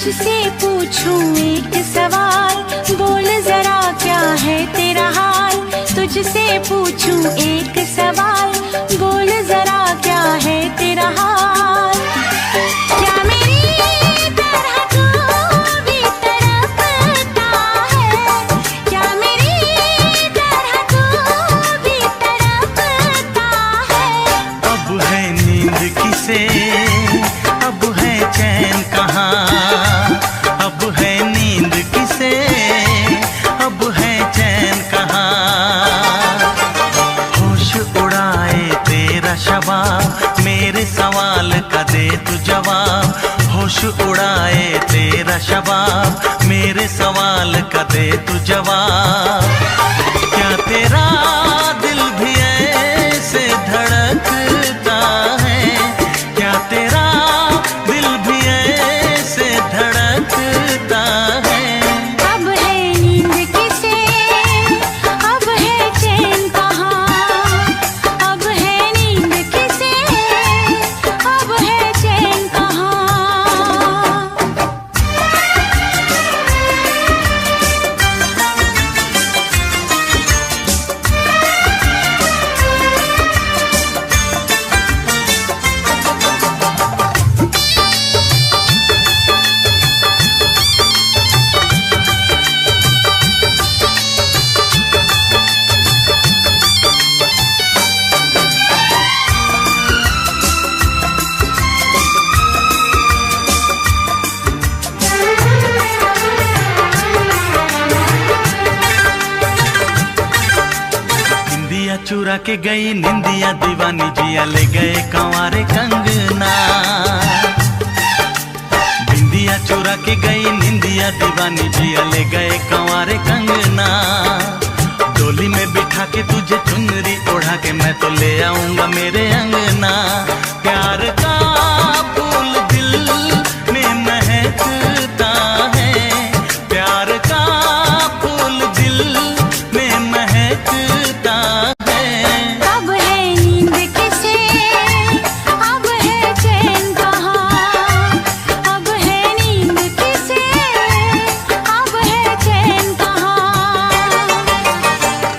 तुझसे पूछूं एक सवाल, बोल जरा क्या है तेरा हाल। तुझसे पूछूं एक सवाल, बोल जरा क्या है तेरा हाल। क्या मेरी तरह तू भी तड़पता है, क्या मेरी तरह तू भी तड़पता है। अब है नींद किसे, अब है चैन कहाँ। अब है नींद किसे, अब है चैन कहाँ। होश उड़ाए तेरा शबाब, मेरे सवाल का दे तू जवाब। होश उड़ाए तेरा शबाब, मेरे सवाल का दे तू जवाब। क्या तेरा दिल भी ऐसे धड़कता है, क्या तेरा दिल भी ऐसे धड़कता है। अब है नींद किसे, अब है चैन कहाँ। अब है नींद किसे, अब है चैन कहाँ। चुरा के गई निंदिया दीवानी, जिया ले गए कंवारे कंगना। बिंदिया चुरा के गई निंदिया दीवानी, जिया ले गए कंवारे कंगना। डोली में बिठा के तुझे चुनरी ओढ़ा के मैं तो ले आऊंगा मेरे अंगना। प्यार का फूल दिल में महकता है, प्यार का फूल दिल में महकता है। अब है नींद किसे, अब है चैन कहाँ। अब है नींद किसे, अब है चैन कहाँ।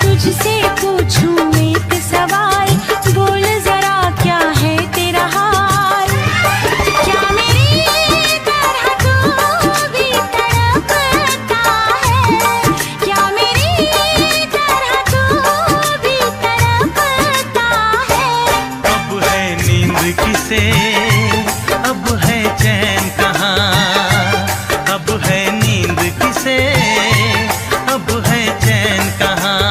तुझसे पूछूं एक सवाल, बोल जरा क्या है तेरा हाल। क्या मेरी तरह तू भी तड़पता है, क्या मेरी तरह तू भी तड़पता है। अब है नींद किसे, अब है चैन कहाँ। अब है नींद किसे, अब है चैन कहाँ।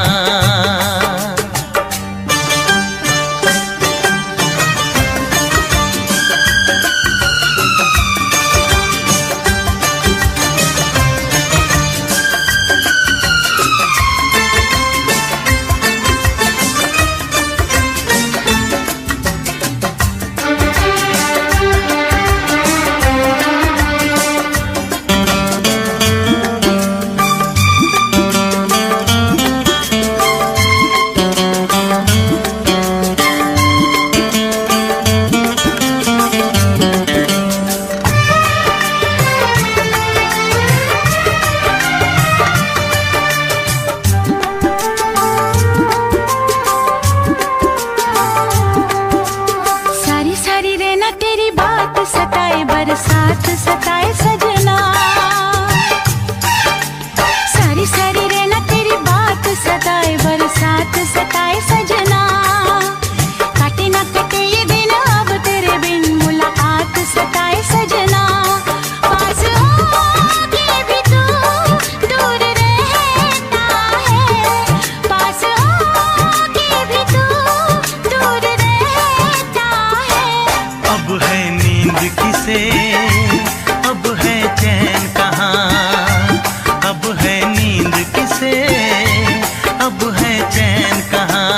सारी सारी रहना तेरी बात सताए, बरसात सताए सजना। सारी सारी रहना तेरी बात सताए, बरसात सताए सजना। काटे ना कटे ये दिन अब तेरे बिन, मुलाकात सताए सजना। पास होके भी तू दूर रहता है, पास होके भी तू दूर रहता है। अब है नींद किसे, अब है चैन कहाँ। अब है नींद किसे, अब है चैन कहाँ।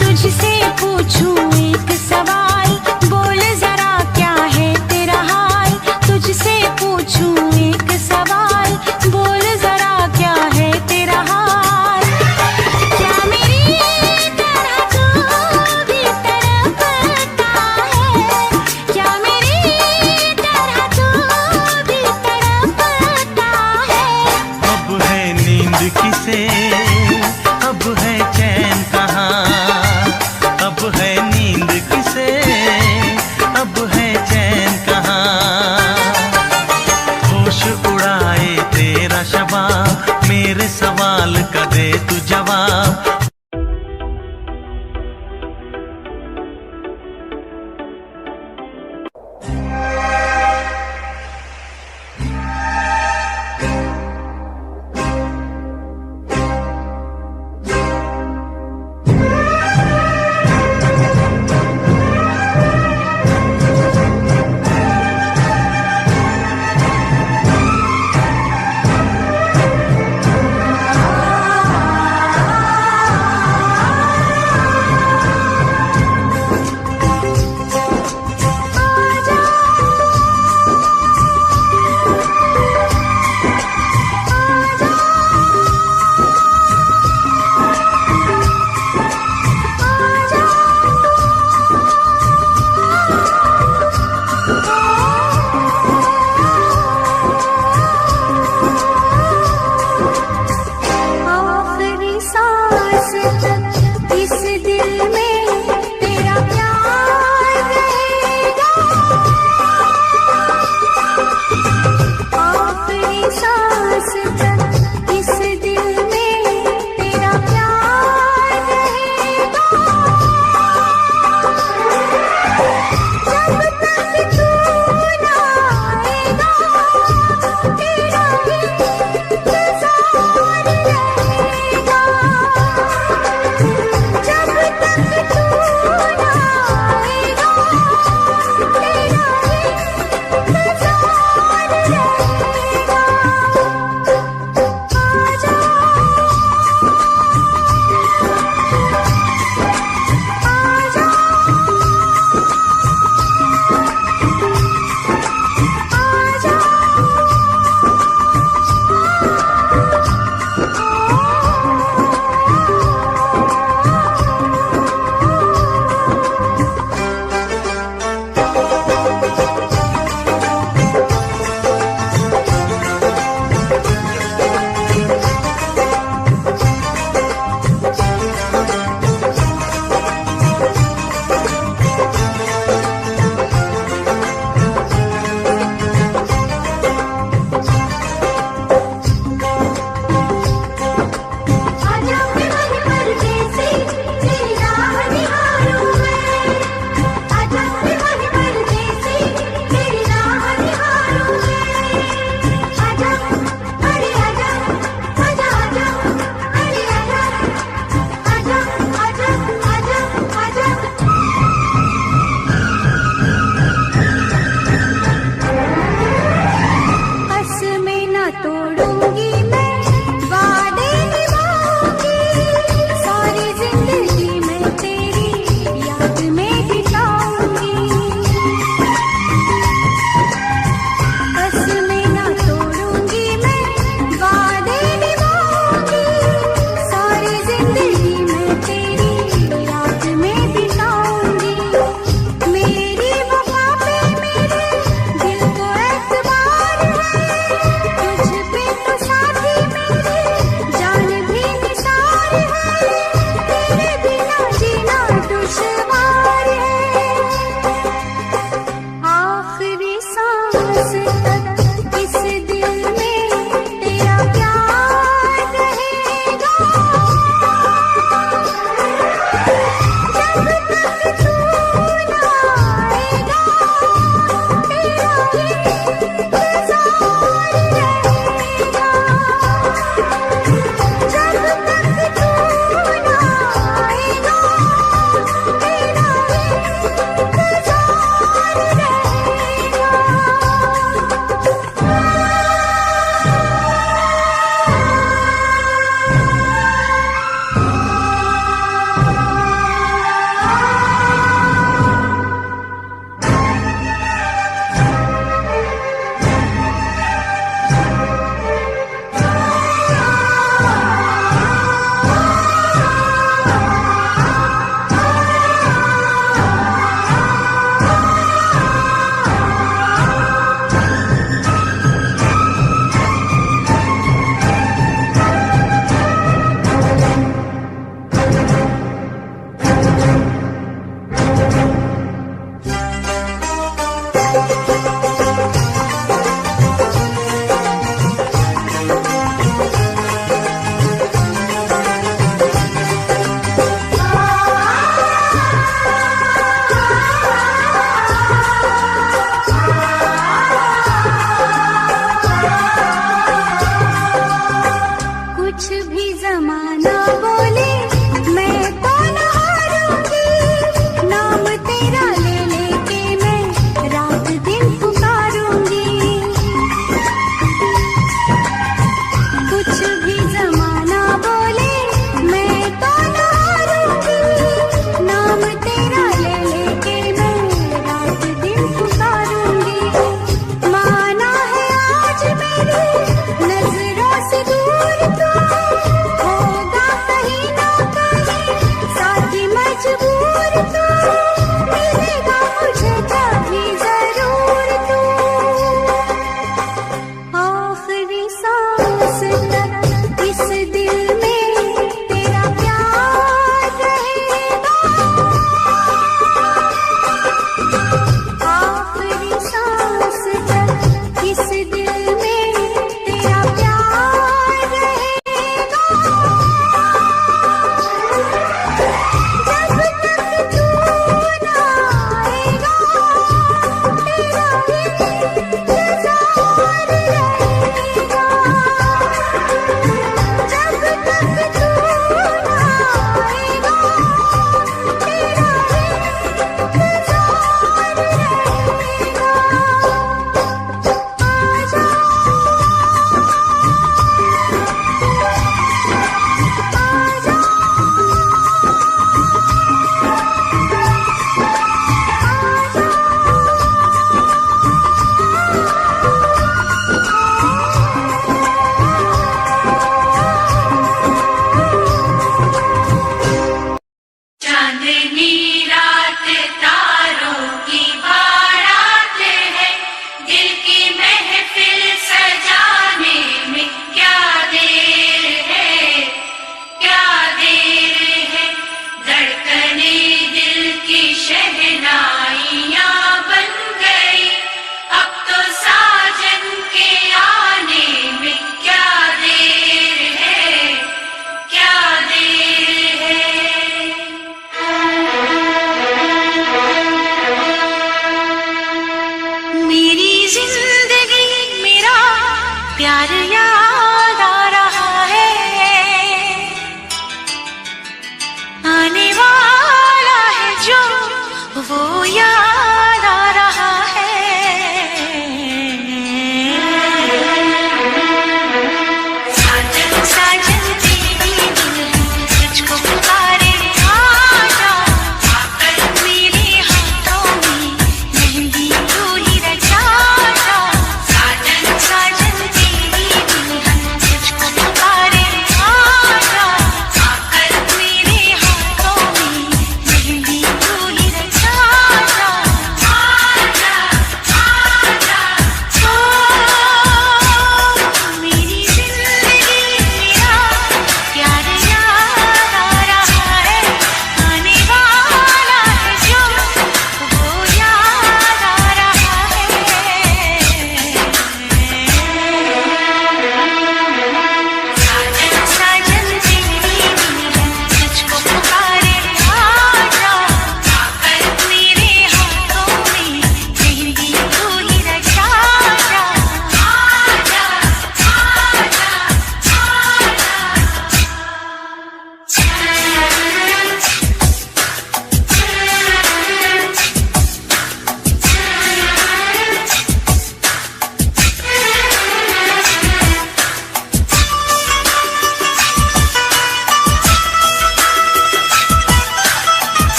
तुझसे पूछूं एक सवाल, बोल जरा क्या है तेरा हाल। तुझसे पूछूं एक सवाल, बोल जरा क्या है तेरा हाल। क्या मेरी तरह तू भी तड़पता है, क्या मेरी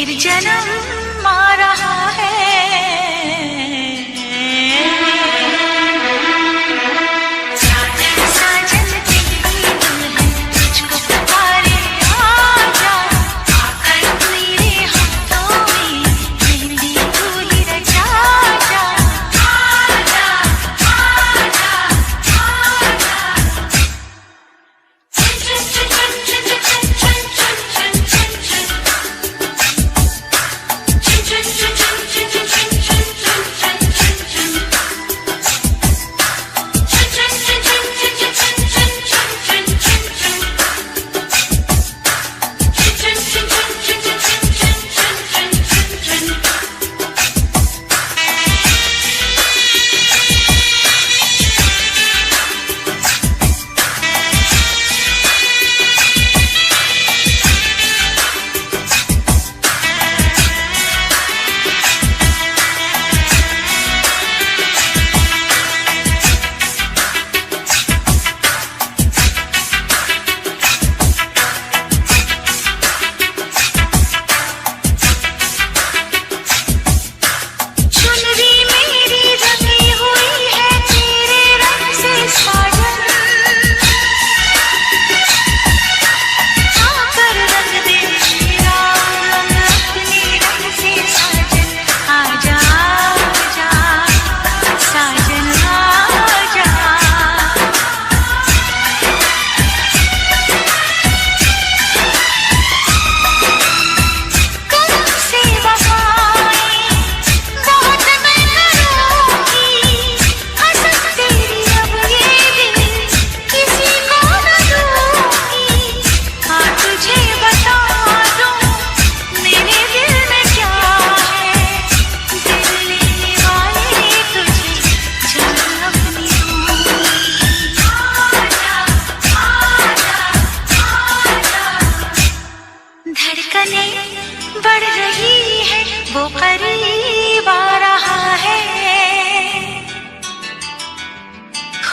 फिर जन्म आ रहा है।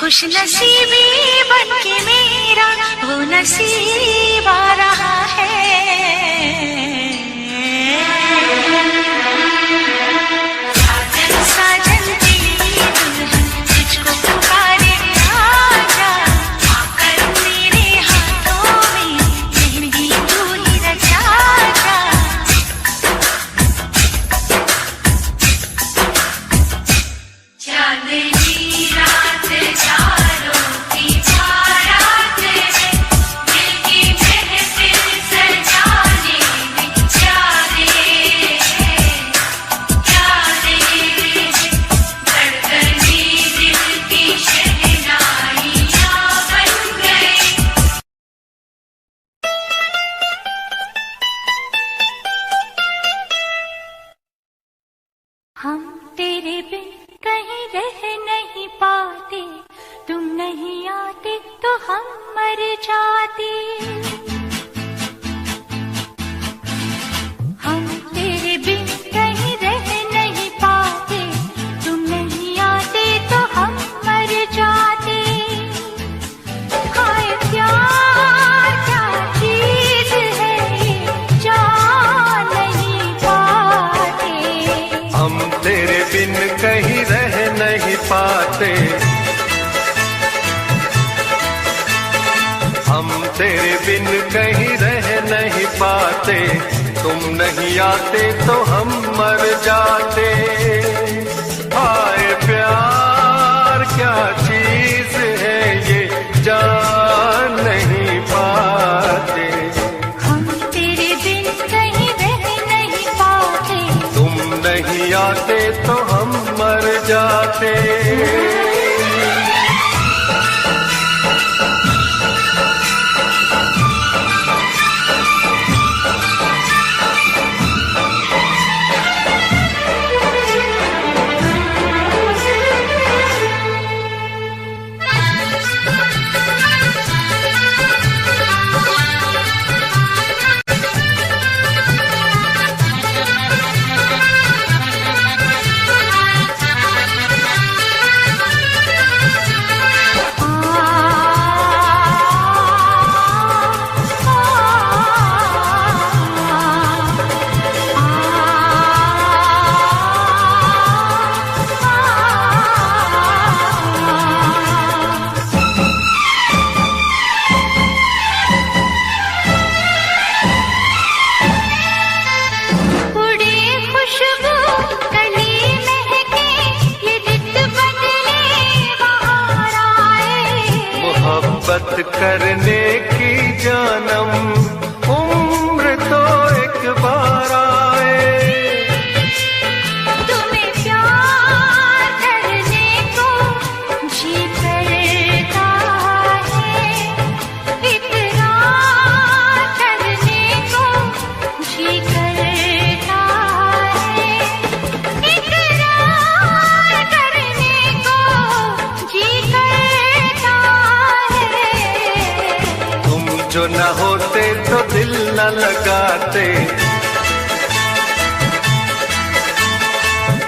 खुश नसीबी बनके मेरा वो नसीब आ रहा है। साजन तेरी दुल्हन तुझको पुकारे आजा, आकर मेरे हाथों में मेहंदी तू ही रचा जा। चांदनी रात चारों की बारात है, दिल की महफिल सजाने में प्यारे हैं, प्यारे हैं। धड़कने दिल की शहनाइयाँ बन गई। हम तेरे बिन कहीं रह नहीं पाते, तुम नहीं आते तो हम मर जाते। हम तेरे बिन कहीं रह नहीं पाते, तुम नहीं आते तो हम मर जाते। हाय प्यार क्या चीज है ये जान नहीं पाते। हम तेरे बिन कहीं रह नहीं पाते, हम तेरे बिन कहीं रह नहीं पाते, तुम नहीं आते तो हम मर जाते। हाय प्यार क्या चीज है ये जान नहीं पाते। हम तेरे बिन कहीं रह नहीं पाते, तुम नहीं आते तो हम मर जाते। उड़े खुशबू कली महके, ये रित बदले बहार आए। मोहब्बत करने की जानम उम्र तो एक बार आए। तुम्हें प्यार करने को जी करता है, इकरार करने को जी करता है, इकरार करने को जी करता है। तुम जो न होते तो दिल न लगाते,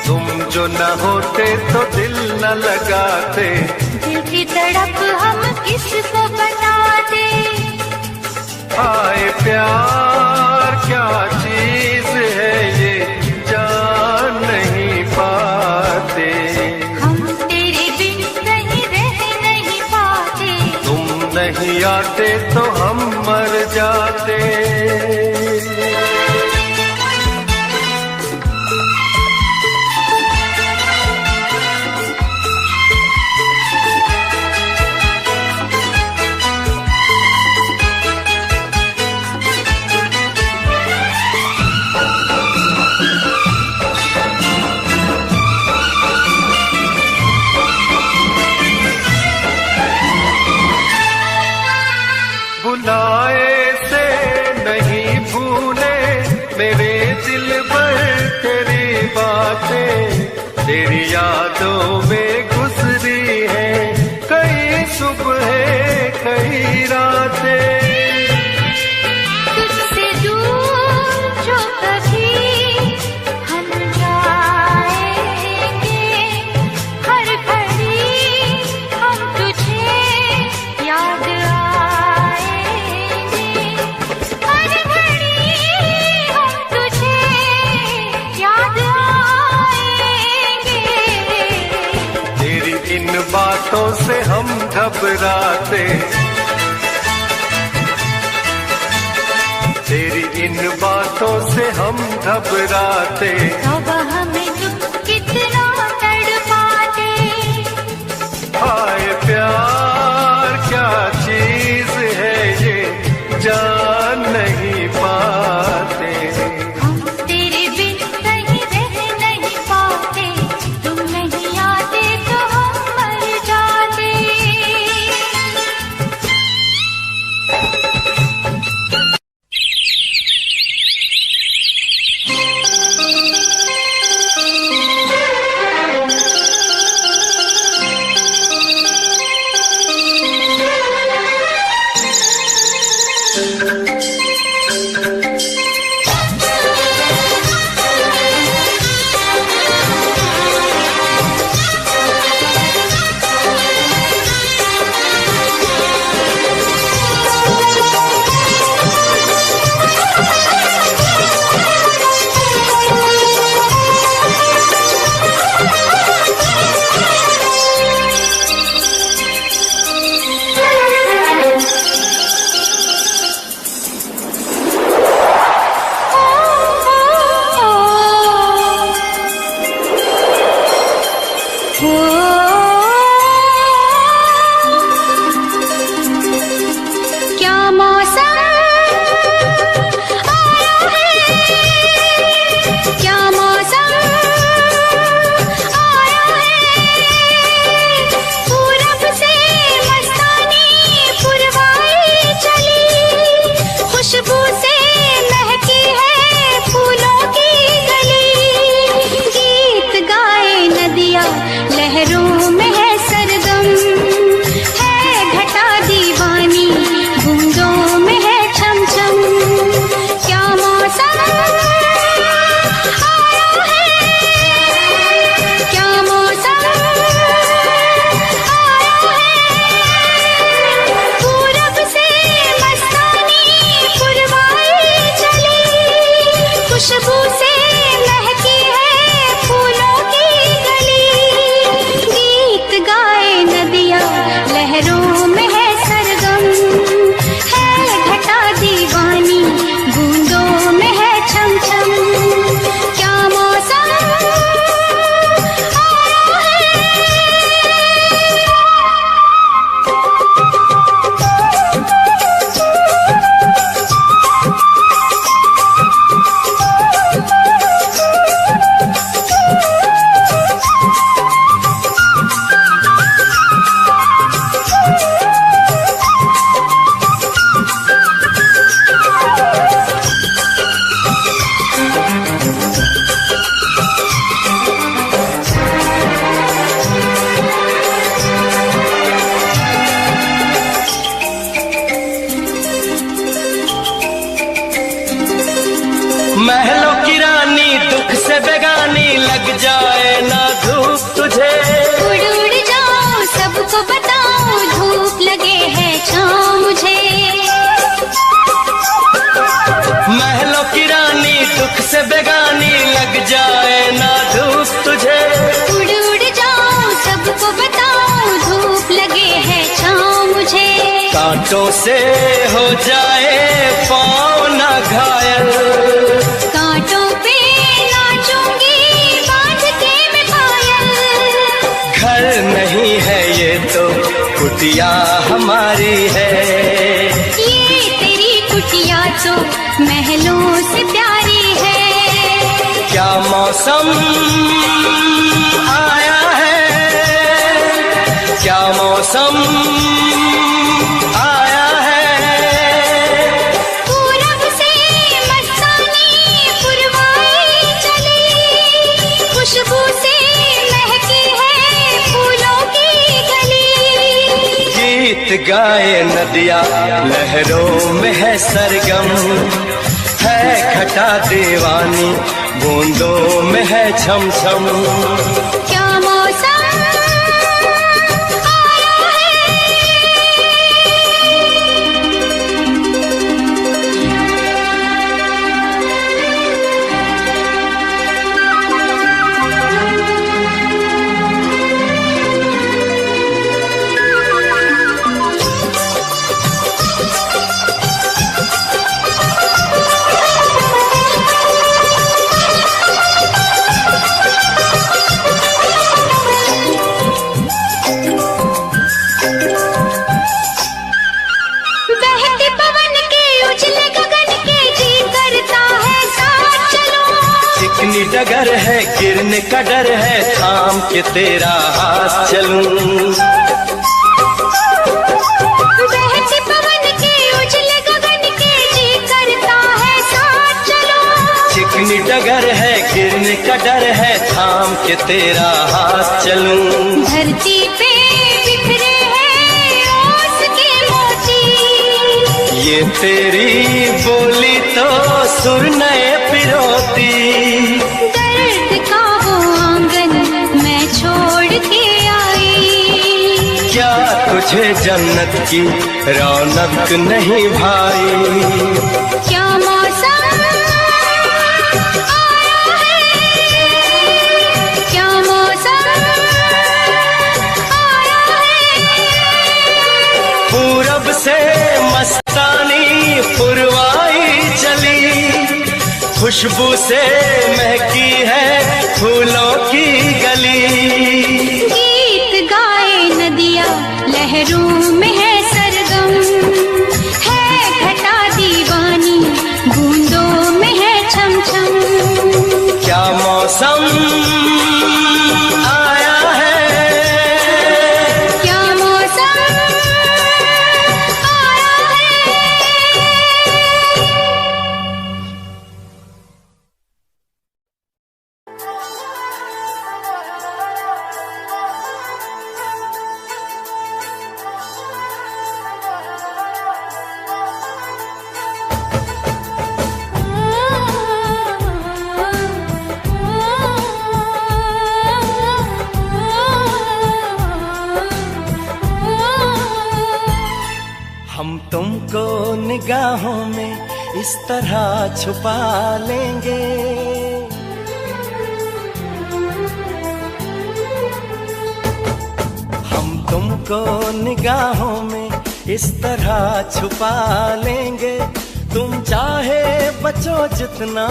तुम जो न होते तो दिल न लगाते। दिल की तड़प हम किसको बताते। हाय प्यार क्या चीज है ये जान नहीं पाते। हम तेरे बिन कहीं रह नहीं पाते, तुम नहीं आते तो हम मर जाते। बुलाए बातों से हम घबराते, तेरी इन बातों से हम घबराते। अब हमें तुम कितना तड़पाते। हाय प्यार क्या चीज है ये जान नहीं पाते। हम तेरे बिन कहीं रह नहीं पाते, तुम नहीं आते तो हम मर जाते। क्या मौसम आया है, क्या मौसम आया है। पूरब से मस्तानी पुरवाई चली, खुशबू से महकी है फूलों की गली। गीत गाए नदियाँ लहरों में है सरगम, है घटा दीवानी बूंदों में है छम छम। क्या मौसम आया है, क्या मौसम आया है। पूरब से मस्तानी पुरवाई चली, खुशबू से महकी है फूलों की गली। गीत गाए नदियाँ लहरों में है सरगम, है घटा दीवानी बूंदों में है छम छम। क्या मौसम आया है। महलों की रानी दुख से बेगानी, लग जाए ना धूप तुझे। उड़ उड़ जाऊं सबको बताऊं, धूप लगे है छाँव मुझे। महलों की रानी दुख से बेगानी, लग जाए ना धूप तुझे। उड़ उड़ जाऊं सबको बताऊं, धूप लगे है छाँव मुझे। कांटों से हो जाए पाँव ना घायल, कांटों पे नाचूंगी बांध के मैं पायल। घर नहीं है ये तो कुटिया हमारी है। ये तेरी कुटिया तो महलों से प्यारी है। क्या मौसम आया है, क्या मौसम आया है। पूरब से मस्तानी पुरवाई चली, खुशबू से महकी है फूलों की गली। गीत गाए नदियाँ लहरों में है सरगम, है घटा दीवानी बूंदों में है छम छम। क्या मौसम आया है। डगर है, गिरने का डर है, थाम के तेरा हाथ चलूं। बहते पवन के उजले गगन के जी करता है साथ चलो। चिकनी डगर है, गिरने का डर है, थाम के तेरा हाथ चलूं। धरती पे बिखरे हैं ओस के मोती, ये तेरी बोली तो सुर नए पिरोती। दर्द का वो आंगन मैं छोड़ के आई, क्या तुझे जन्नत की रौनक नहीं भाई? क्या मौसम आया है, क्या मौसम आया है। पूरब से मस्तानी पुरवाई चली, खुशबू से महकी है फूलों की गली। गीत गाए नदिया लहरों में है सरगम, है घटा दीवानी बूंदों में है छम छम। क्या मौसम आया है, क्या मौसम आया है। हम तुमको निगाहों में इस तरह छुपा लेंगे, हम तुमको निगाहों में इस तरह छुपा लेंगे। तुम चाहे बचो जितना,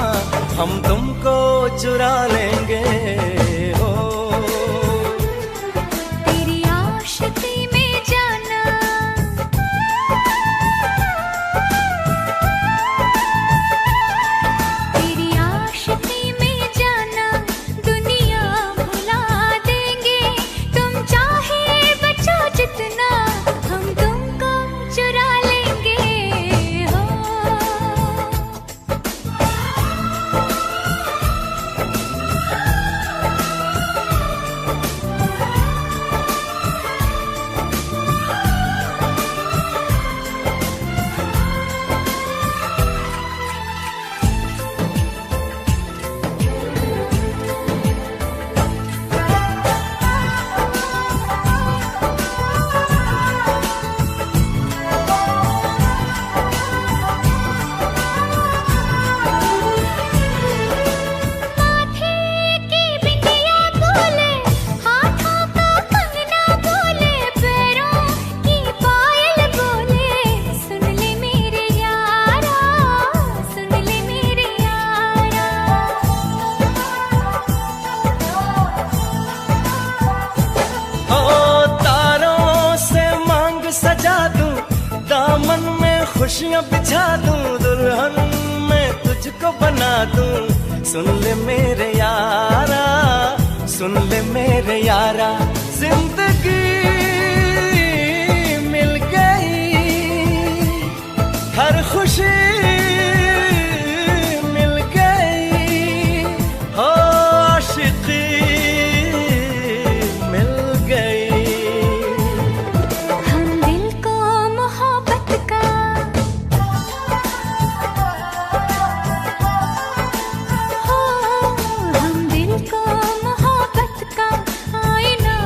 हम तुमको चुरा लेंगे। हो तेरी आशिकी में जाना, तेरी आशिकी में जाना, दुनिया भुला देंगे। तुम चाहे बचो जितना, हम तुमको चुरा लेंगे। हो खुशियाँ बिछा दूं, दुल्हन मैं तुझको बना दूं। सुन ले मेरे यारा, सुन ले मेरे यारा, जिंदगी मिल गई, हर खुशी मिल गई, हो आशिकी मिल गई। हम दिल को मोहब्बत का, हो हम दिल को मोहब्बत का आईना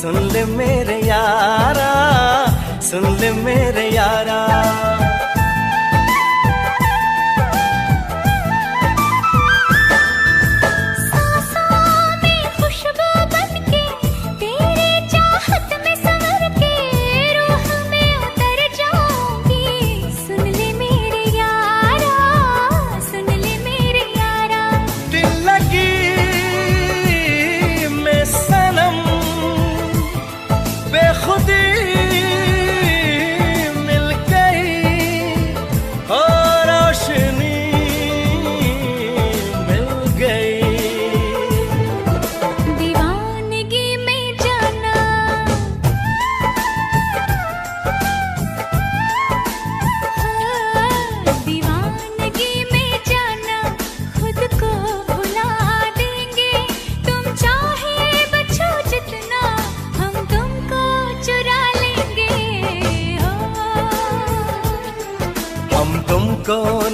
सुन ले मेरे यारा, सुन ले मेरे यारा।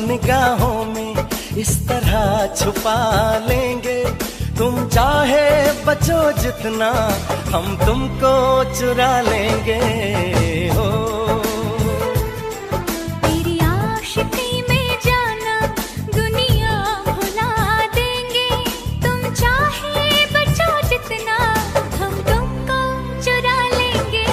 निगाहों में इस तरह छुपा लेंगे, तुम चाहे बचो जितना हम तुमको चुरा लेंगे। हो तेरी आशिकी में जाना दुनिया भुला देंगे, तुम चाहे बचो जितना हम तुमको चुरा लेंगे।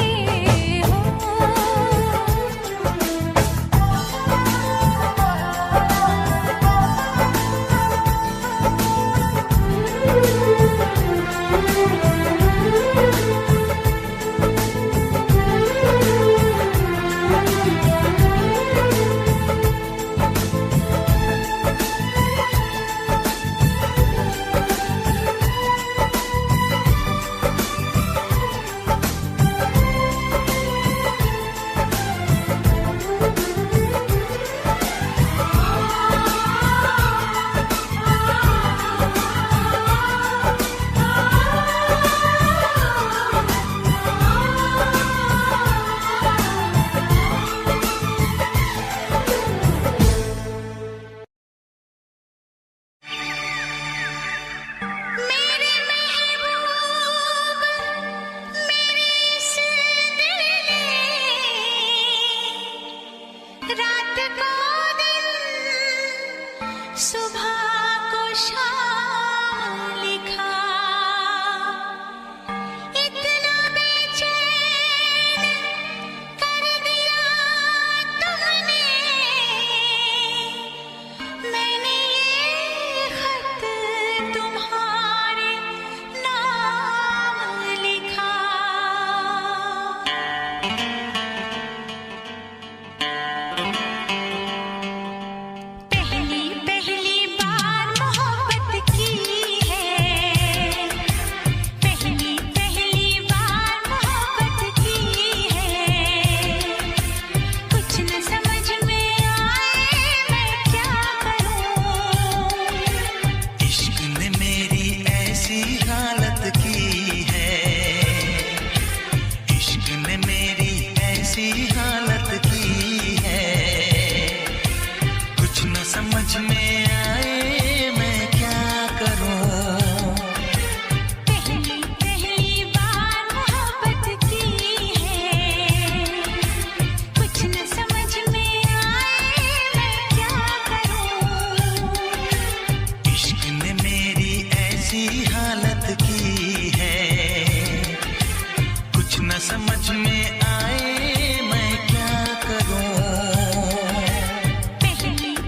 पहली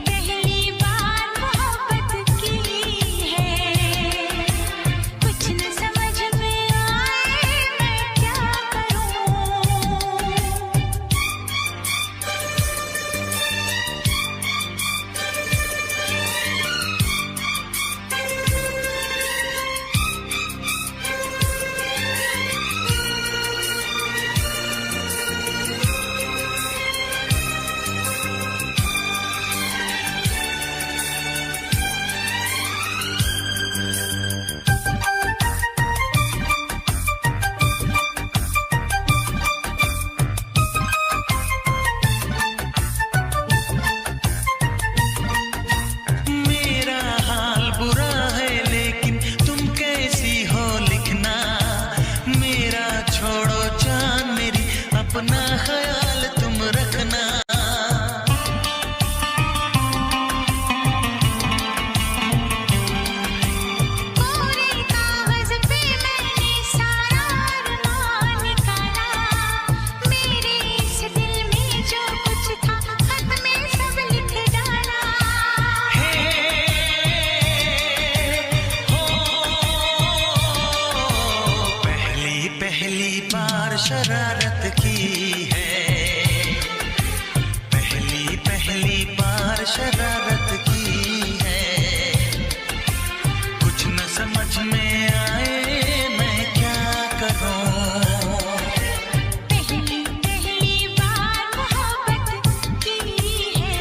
पहली बार रखना। पूरे कागज पे मैंने सारा अरमान निकाला, मेरे इस दिल में जो कुछ था खत में सब लिख डाला। पहली पहली बार शरारत की है, पहली पहली बार शरारत की है। कुछ न समझ में आए मैं क्या करूं। पहली पहली बार मोहब्बत की है,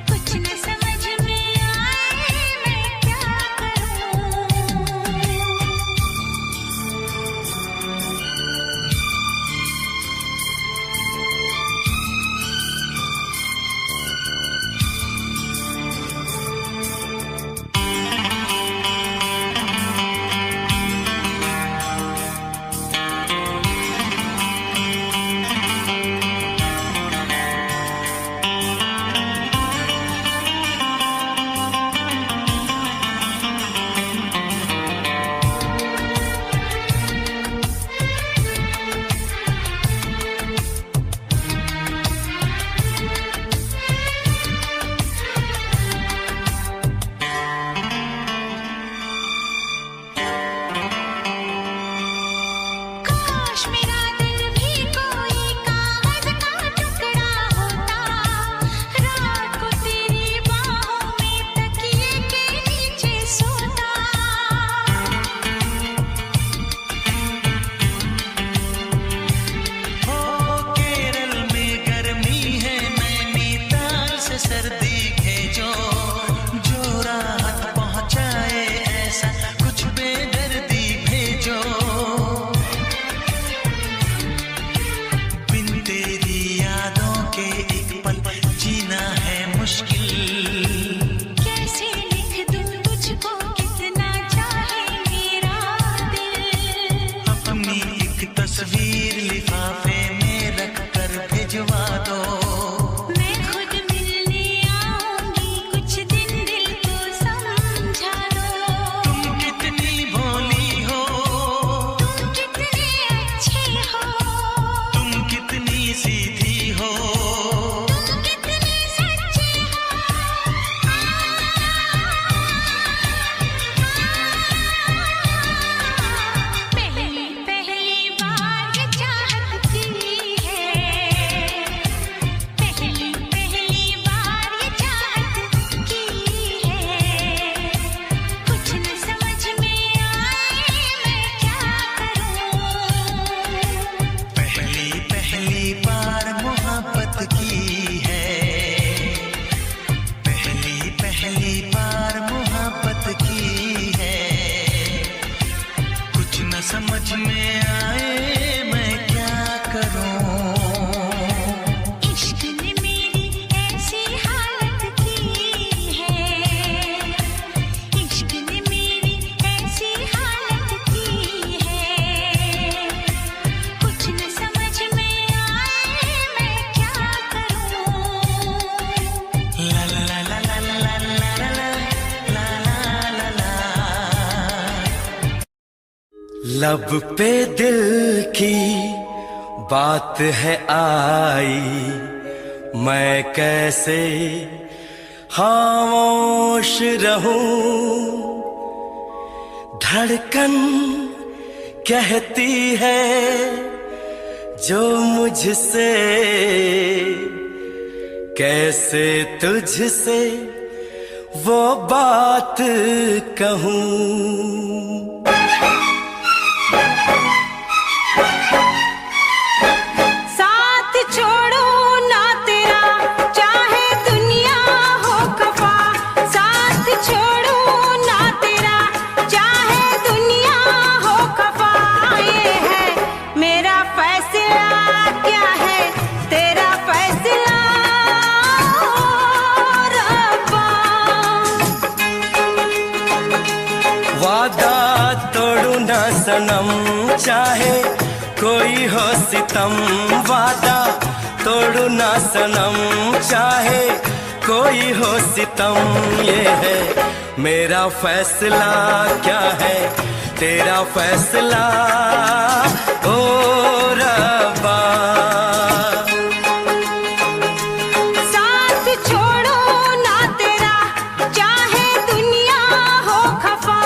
कुछ न समझ में आए मैं क्या करूं। काश मेरा दिल भी कोई कागज का टुकड़ा होता, रात को तेरी बाहों में तकिए के नीचे सोता। हो केरल में गर्मी है, नैनीताल से सर्दी भेजो, जो राहत पहुंचाए ऐसा कुछ बेदर्दी भेजो। बिन तेरी यादों के एक पल जीना है मुश्किल। कैसे लिख दूं तुझको कितना चाहे मेरा दिल। अपनी एक तस्वीर लिफाफे में रख कर भिजवा दो। मैं खुद मिलने आऊंगी, कुछ दिन दिल को समझा दो। तुम कितनी भोली हो, तुम कितने अच्छे हो, तुम कितनी सीधी हो, तुम कितने सच्चे हो। पहली पहली बार ये चाहत की है, पहली पहली बार ये चाहत की है। कुछ न समझ में आए मैं क्या करूं। पहली पहली बार मोहब्बत की है, पहली पहली बार मोहब्बत की है। कुछ न समझ में आए मैं क्या करूं। इश्क ने मेरी ऐसी हालत की है, इश्क ने मेरी ऐसी हालत की है। कुछ न समझ में आए मैं क्या करूं। ला ला ला ला ला ला ला ला ला ला ला। लब पे दिल की बात है आई, मैं कैसे खामोश रहूं। धड़कन कहती है जो मुझसे, कैसे तुझसे वो बात कहूं। साथ छोड़ो ना तेरा चाहे दुनिया हो खफा, साथ छोड़ो ना तेरा चाहे दुनिया हो खफा। ये है मेरा फैसला, क्या है तेरा फैसला रब्बा। वादा तोड़ू ना सनम, चाहे कोई हो सितम। वादा छोड़ू ना सनम, चाहे कोई हो सितम। ये है मेरा फैसला, क्या है तेरा फैसला ओ रब्बा। साथ छोड़ो ना तेरा, चाहे दुनिया हो खफा।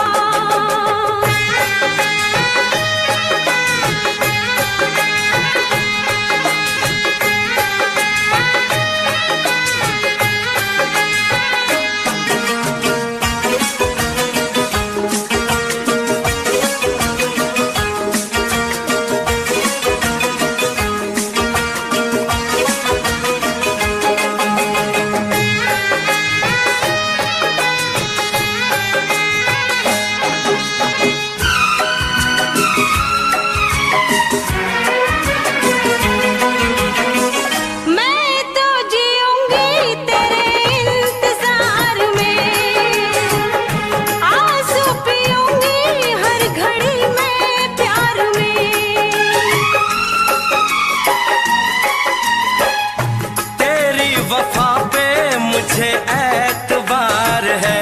एतबार है,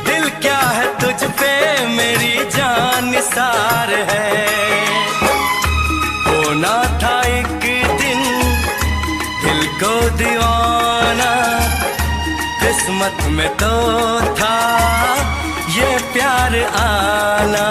दिल क्या है तुझ पे मेरी जान निसार है। होना था एक दिन दिल को दीवाना, किस्मत में तो था ये प्यार आना।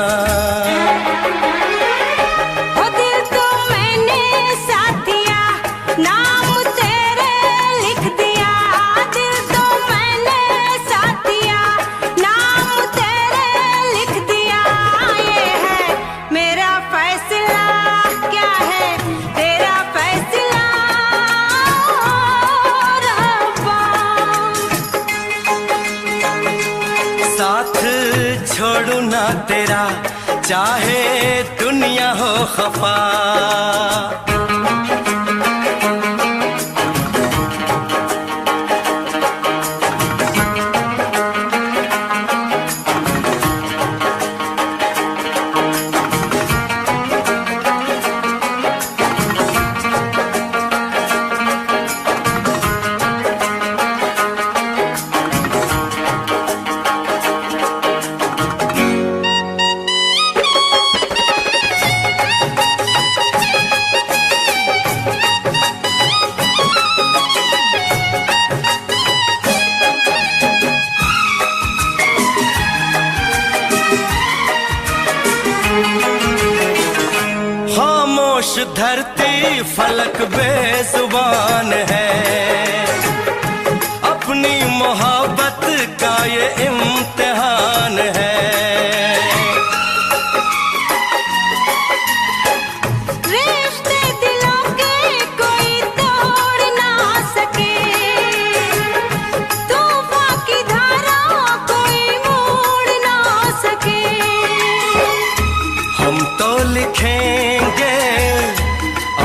छोड़ू ना तेरा, चाहे दुनिया हो खफा। खामोश धरती फलक बेजुबान है, अपनी मोहब्बत का ये इम्तिहान है। रिश्ते दिलों के कोई तोड़ ना सके, तूफान की धारा कोई मोड़ ना सके। हम तो लिखेंगे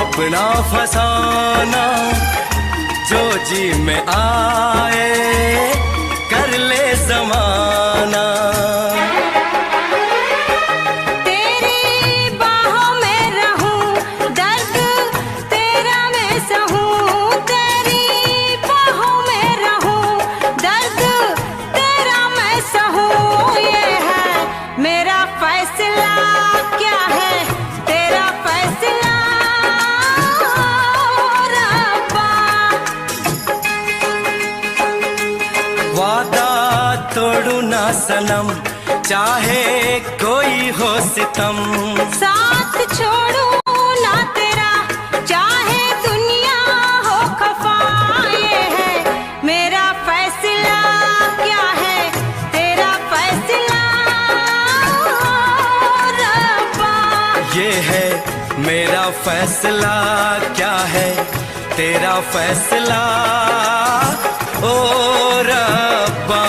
अपना फसाना, जो जी में आए कर ले ज़माना। तेरी बाहों में रहूं, दर्द तेरा मैं सहूं। तेरी बाहों में रहूं, दर्द तेरा मैं सहूं। ये है मेरा फैसला, क्या है तेरा फैसला रब्बा। वादा तोड़ू ना सनम, चाहे कोई हो सितम। साथ छोड़ू ना तेरा, चाहे दुनिया हो खफा। ये है मेरा फैसला, क्या है तेरा फैसला रब्बा। ये है मेरा फैसला, क्या है तेरा फैसला ओ रब्बा।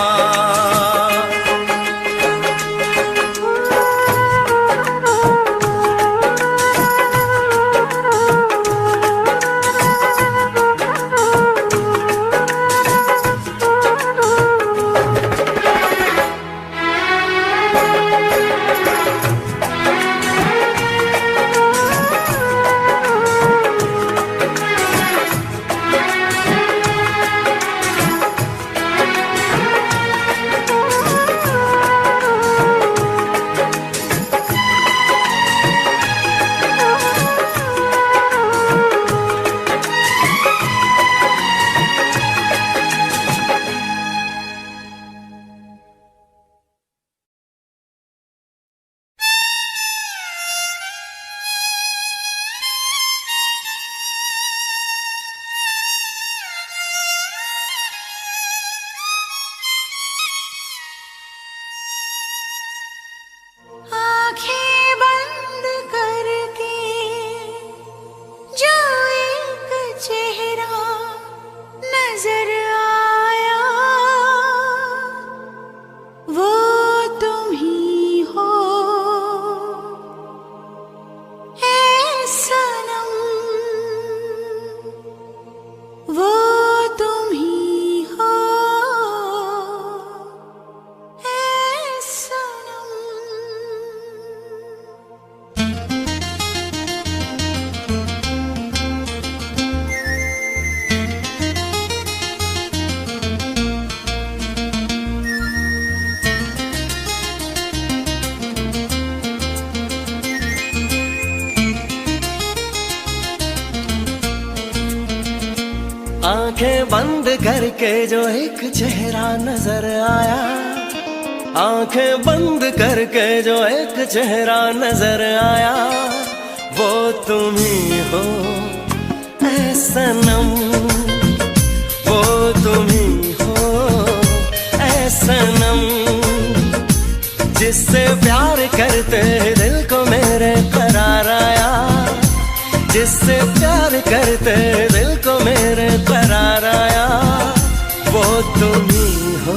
नजर आया वो तुम ही हो ऐ सनम, वो तुम ही हो ऐ सनम। आंखें बंद करके जो एक चेहरा नजर आया, आंखें बंद करके जो एक चेहरा नजर आया, वो तुम ही हो ऐ सनम, वो तुम ही हो ऐ सनम। जिससे प्यार करते दिल को मेरे करार आया, जिससे प्यार करते दिल को मेरे करार आया, वो तुम ही हो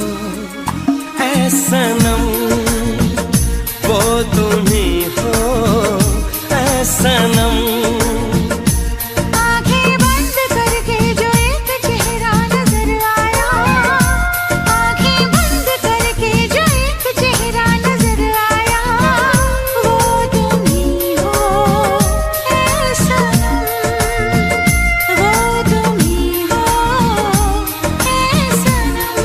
ऐ सनम, वो तुम ही हो ऐ सनम। आंखें बंद करके जो एक चेहरा नजर आया, आंखें बंद करके जो एक चेहरा नजर आया, वो तुम ही हो ऐ सनम, वो तुम ही हो ऐ सनम।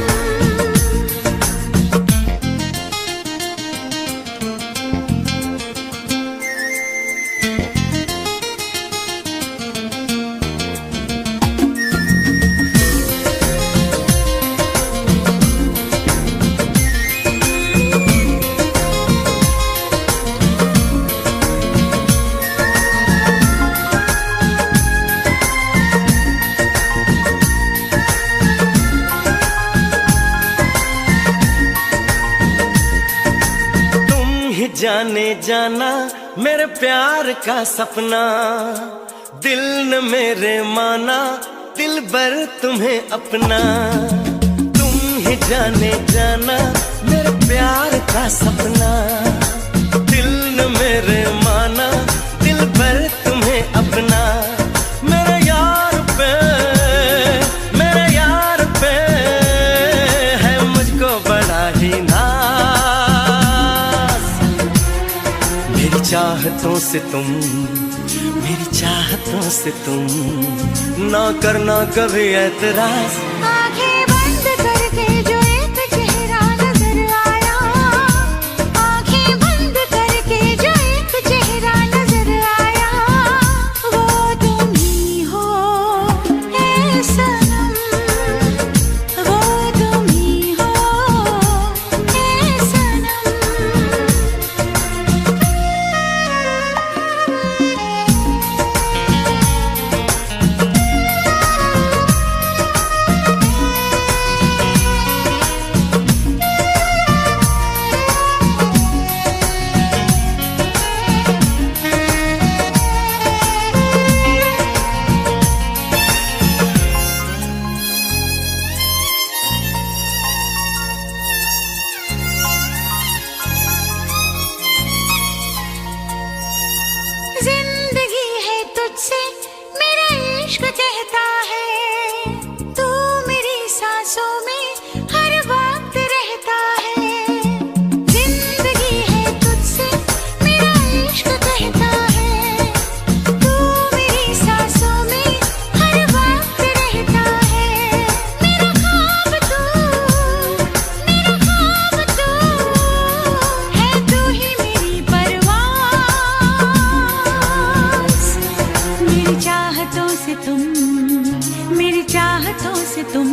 जाने जाना मेरे प्यार का सपना, दिल न मेरे माना दिल भर तुम्हें अपना। तुम ही जाने जाना मेरे प्यार का सपना, दिल न मेरे माना दिल भर तुम्हें अपना। मेरे यार पे, मेरे यार पे है मुझको बड़ा ही चाहतों से तुम, मेरी चाहतों से तुम ना करना कभी ऐतराज। आंखें बंद करके जो एक चेहरा नजर आया, आंखें बंद करके जो एक चेहरा नजर आया, वो तुम ही हो ऐ सनम, वो तुम ही हो ऐ सनम। जिंदगी है तुझसे मेरा इश्क कहता है, तू मेरी सांसों में हर वक्त रहता है। जिंदगी है तुझसे मेरा इश्क कहता है, तू मेरी सांसों में हर वक्त रहता है। मेरा ख्वाब तू, मेरा ख्वाब तू है, तू ही मेरी परवाज़। मेरी चाहतों से तुम, मेरी चाहतों से तुम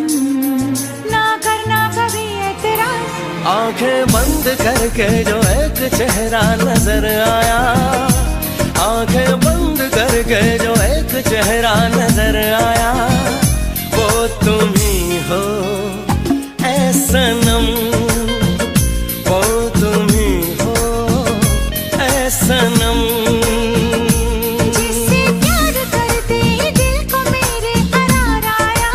ना करना कभी ऐतराज। आंखें बंद करके जो एक चेहरा नजर आया, आंखें बंद करके जो एक चेहरा नजर आया, वो तुम ही हो ऐ सनम, वो तुम ही हो ऐ सनम। जिससे प्यार करते ही दिल को मेरे करार आया,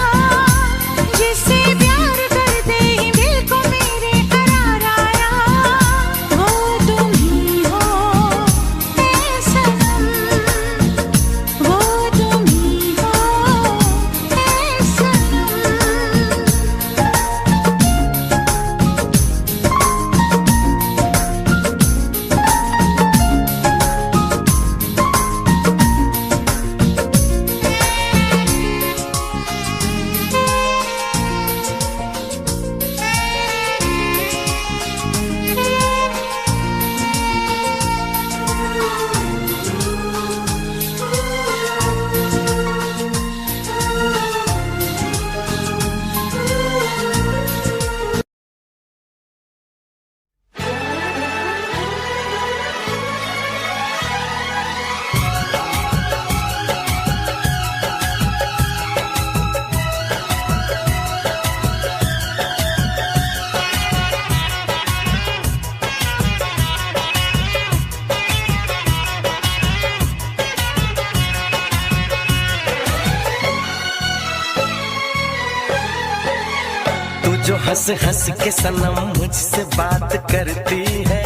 जो हंस हंस के सनम मुझसे बात करती है,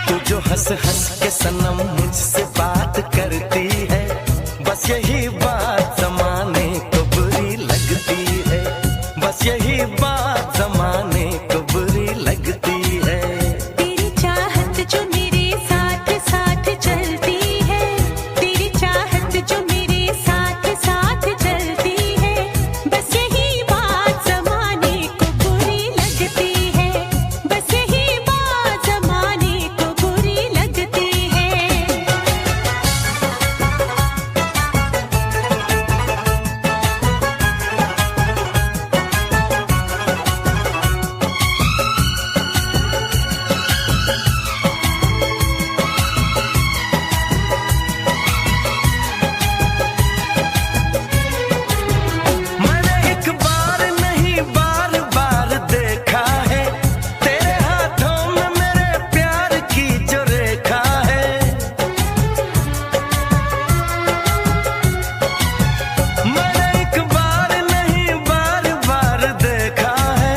तू जो हंस हंस के सनम मुझसे बात करती है, बस यही बात जमाने को बुरी लगती है, बस यही बात जमाने को बुरी लगती है। तेरी चाहत जो मेरे साथ साथ चलती है, तेरी चाहत जो मेरे साथ साथ चलती है, बस यही बात जमाने को बुरी लगती है, बस यही बात जमाने को बुरी लगती है। मैंने एक बार नहीं बार बार देखा है, तेरे हाथों में मेरे प्यार की जो रेखा है। मैंने एक बार नहीं बार बार देखा है,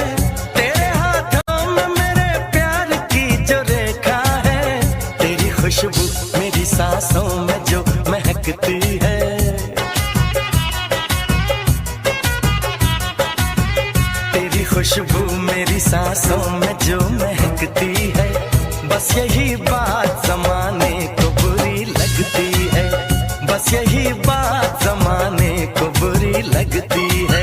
तेरे हाथों में मेरे प्यार की जो रेखा है। तेरी खुशबू मेरी सांसों में जो महकती है, तेरी खुशबू मेरी सांसों में जो महकती है, बस यही बात जमाने को बुरी लगती है, बस यही बात जमाने को बुरी लगती है।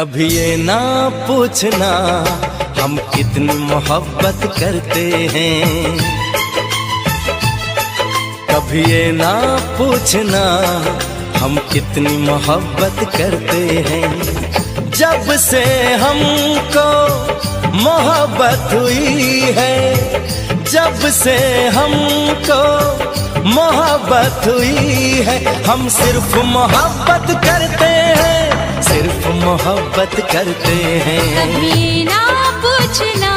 कभी ये ना पूछना हम कितनी मोहब्बत करते हैं, कभी ये ना पूछना हम कितनी मोहब्बत करते हैं। जब से हमको मोहब्बत हुई है, जब से हमको मोहब्बत हुई है, हम सिर्फ मोहब्बत करते हैं, सिर्फ मोहब्बत करते हैं। कभी ना पूछना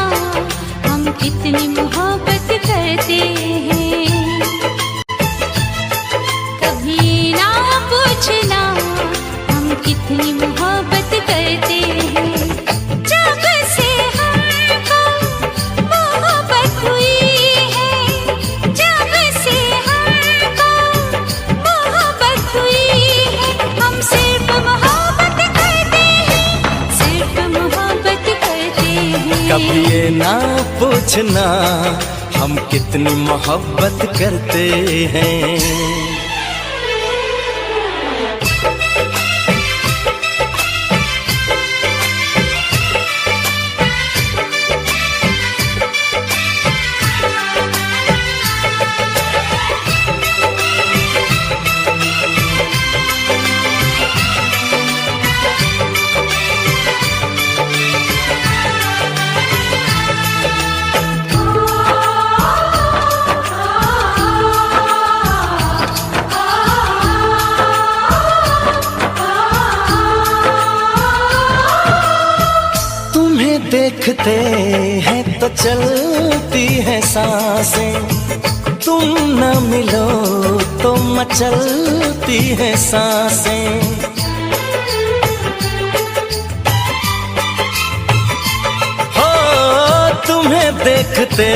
हम कितनी मोहब्बत करते हैं, कभी ना पूछना हम कितनी मोहब्बत करते हैं। जब से हमको मोहब्बत हुई है, जब से हमको मोहब्बत हुई है, हम सिर्फ मोहब्बत करते हैं, सिर्फ मोहब्बत करते हैं। कभी ये ना पूछना हम कितनी मोहब्बत करते हैं। देखते हैं तो चलती है सांसें, तुम न मिलो तो मचलती है सांसें। हो तुम्हें देखते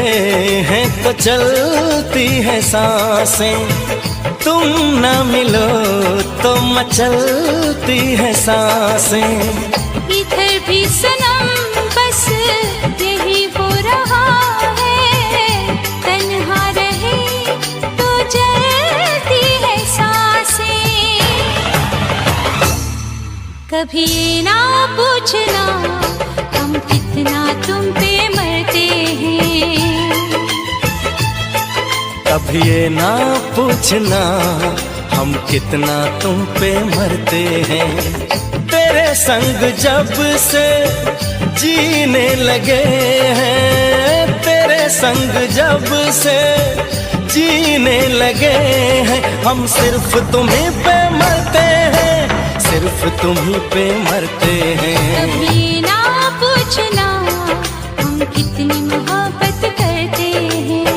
हैं तो चलती है सांसें, तुम न मिलो तो मचलती है सांसें। इधर भी सनम बस यही हो रहा है, तन्हा रहे तो जलती है सांसें। कभी ना पूछना हम कितना तुम पे मरते हैं, कभी ये ना पूछना हम कितना तुम पे मरते हैं। तेरे संग जब से जीने लगे हैं, तेरे संग जब से जीने लगे हैं, हम सिर्फ तुम्हीं पे मरते हैं, सिर्फ तुम्हीं पे मरते हैं। कभी ना पूछना हम कितनी मोहब्बत करते हैं।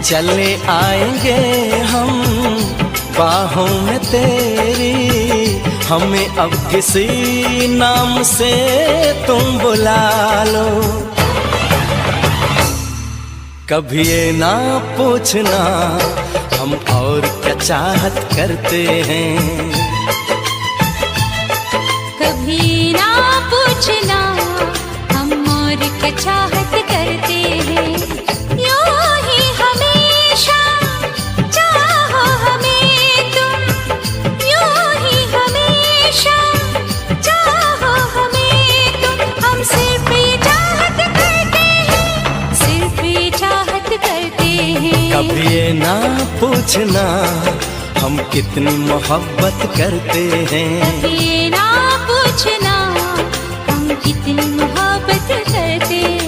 चले आएंगे हम बाहों में तेरी, हमें अब किसी नाम से तुम बुला लो। कभी ये ना पूछना हम और क्या चाहत करते हैं, कभी ना पूछना हम और क्या चाहत करते हैं। यूं ही हमेशा चाहो हमें तुम, यूं ही हमेशा चाहो हमें तुम, हम सिर्फ ये चाहत करते हैं, ये चाहत करते हैं। कभी ये ना पूछना हम कितनी मोहब्बत करते हैं। ये ना पूछना हम कितनी मोहब्बत करते हैं।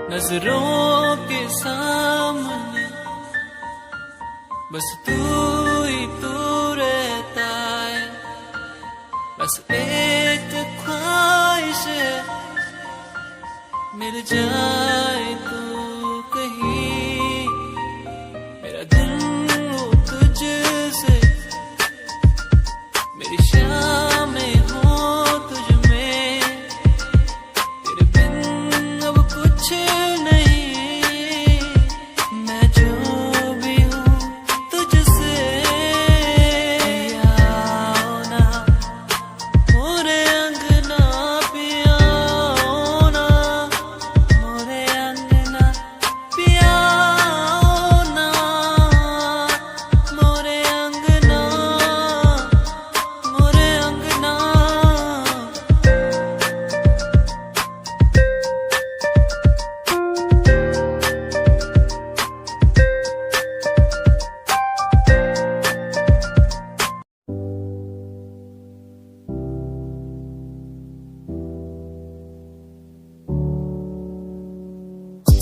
नजरों के सामने बस तू ही तू रहता है। बस एक ख्वाहिश है मिल जाए तू कहीं। मेरा दिल हो तुझसे, मेरी शामें हो तुझ में। तेरे बिन अब कुछ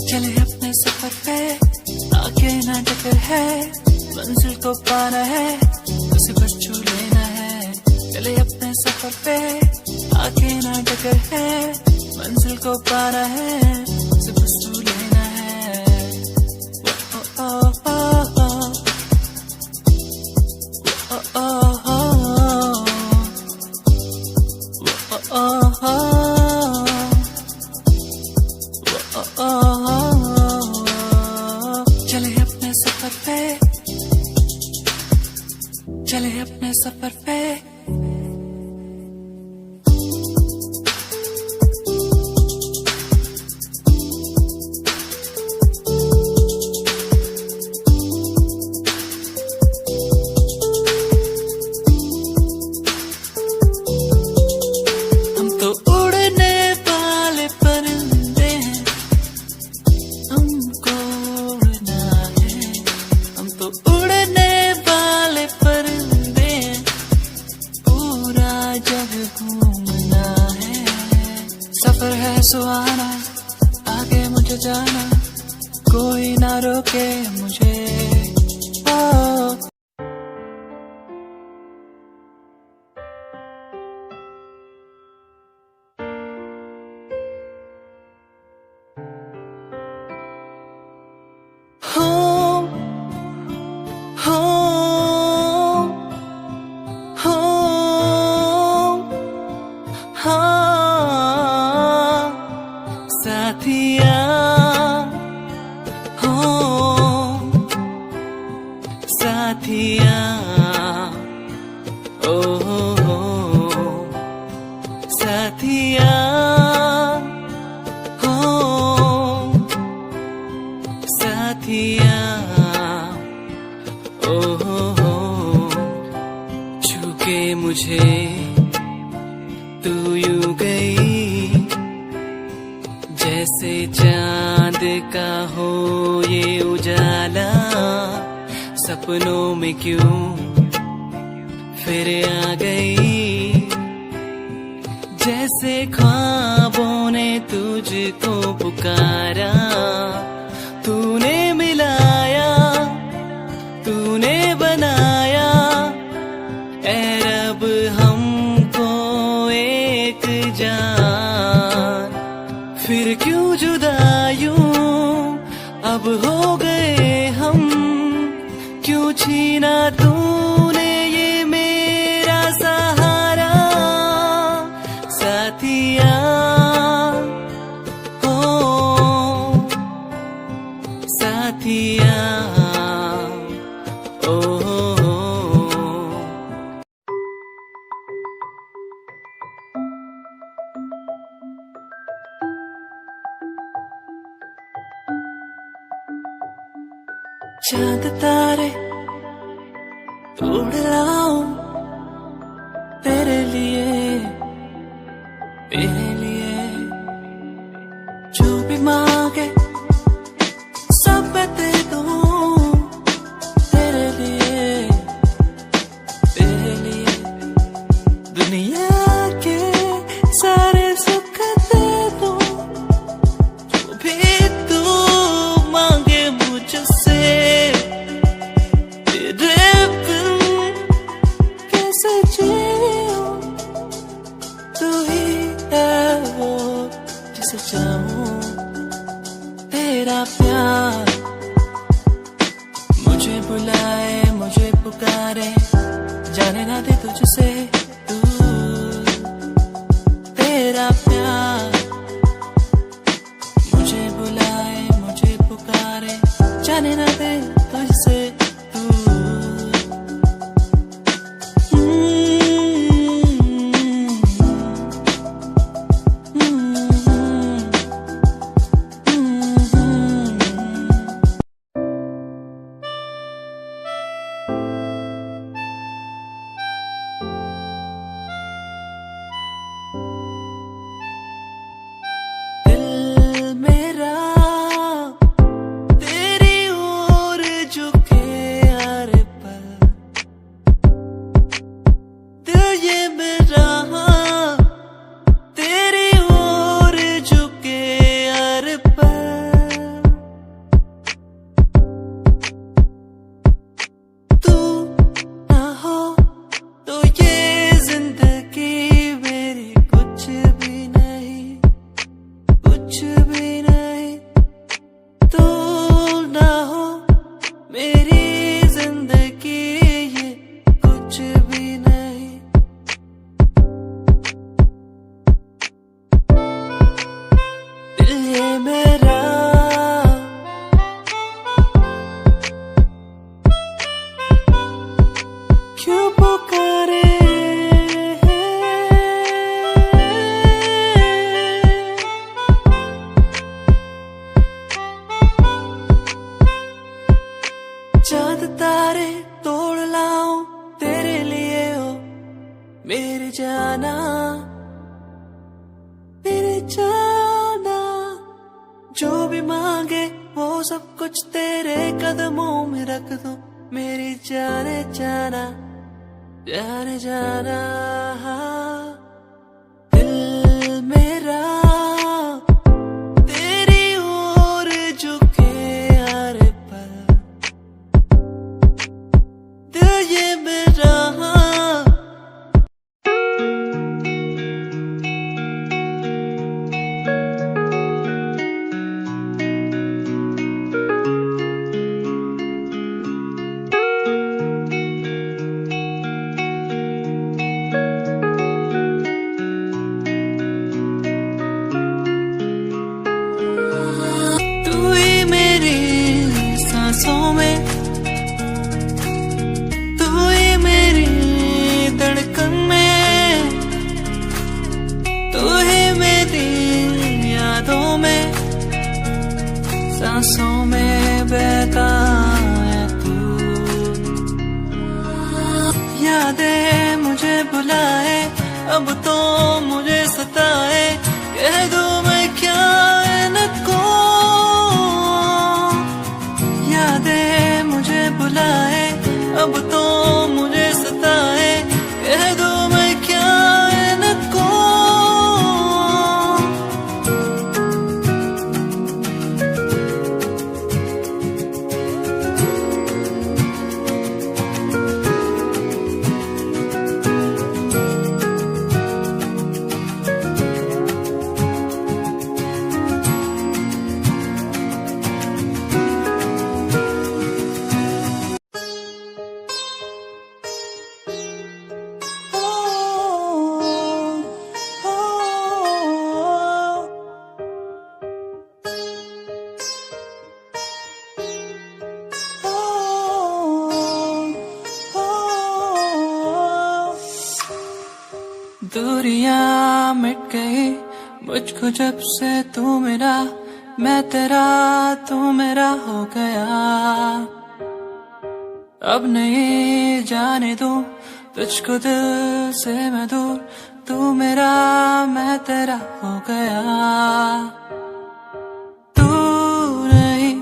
चले अपने सफर पे आगे ना टकर है। मंजिल को पाना है उसे बस छू लेना है। चले अपने सफर पे आगे ना टकर है। मंजिल को पाना है उसे बस छू लेना है। ओ ओ ओ ओ ओ ओ ओ चले अपने सफर पे। हम तो उड़ने वाले परिंदे हैं, हमको उड़ना है। हम तो उड़ने वाले परिंदे हैं, पूरा जग घूमना है। सफर है सुहाना, आगे मुझे जाना, कोई ना रोके मुझे। ओ साथिया हो साथिया ओ हो साथिया हो साथिया ओ हो छूके मुझे तू यूं गई जैसे चांद का हो ये उजाला। सपनों में क्यों फिर आ गई, जैसे ख्वाबों ने तुझको पुकारा, तूने मिलाया, तूने बनाया, ऐ रब हमको एक जान। फिर क्यों जुदा यूं अब हो गए हम, क्यों छीना तूने ये मेरा सहारा। साथिया हो साथिया ओ चांद तारे तोड़ लाऊं तेरे लिए, तेरे लिए। जो भी मांगे सब मैं दे दूं तेरे लिए, तेरे लिए। दुनिया के सारे सुख दे दूं, जो भी तू मांगे मुझसे। तेरे बिन कैसे जीऊं, तू ही है वो जिसे चाहूं। तेरा प्यार मुझे बुलाए, मुझे पुकारे, जाने ना दे तुझसे दूर। तेरा प्यार मुझे बुलाए, मुझे पुकारे, जाने ना दे तुझसे दूर। दिल मेरा तेरी ओर झुके हर पल, दिल ये मेरा तेरी ओर झुके हर पल। तू ना हो तो ये जिंदगी मेरी कुछ भी नहीं, कुछ भी नहीं। तू ना हो मेरी जिंदगी ये कुछ भी नहीं। दिल ये मेरा क्यों पुकारे चांद तारे तोड़ लाऊं तेरे लिए हो मेरे जाना, मेरे जाना। जो भी मांगे वो सब कुछ तेरे कदमों में रख दूं मेरी जाने जाना, जाने जाना। दिल मेरा तेरी ओर झुके हर पल, दिल ये मेरा तू ही मेरी सांसों में, तू ही मेरी धड़कन में, तू ही मेरी यादों में, सांसों में बहता है तू। यादें मुझे बुलाए, अब तो मुझे सताए, कह दूं मैं क्या इनको। यादें मुझे बुलाए, अब तो मुझे सताए, कह दूं मैं क्या इनको। दूरियां मिट गई मुझको जब से तू मेरा, मैं तेरा तू मेरा हो गया। अब नहीं जाने दूं तुझको दिल से मैं दूर, तू मेरा मैं तेरा हो गया। तू नहीं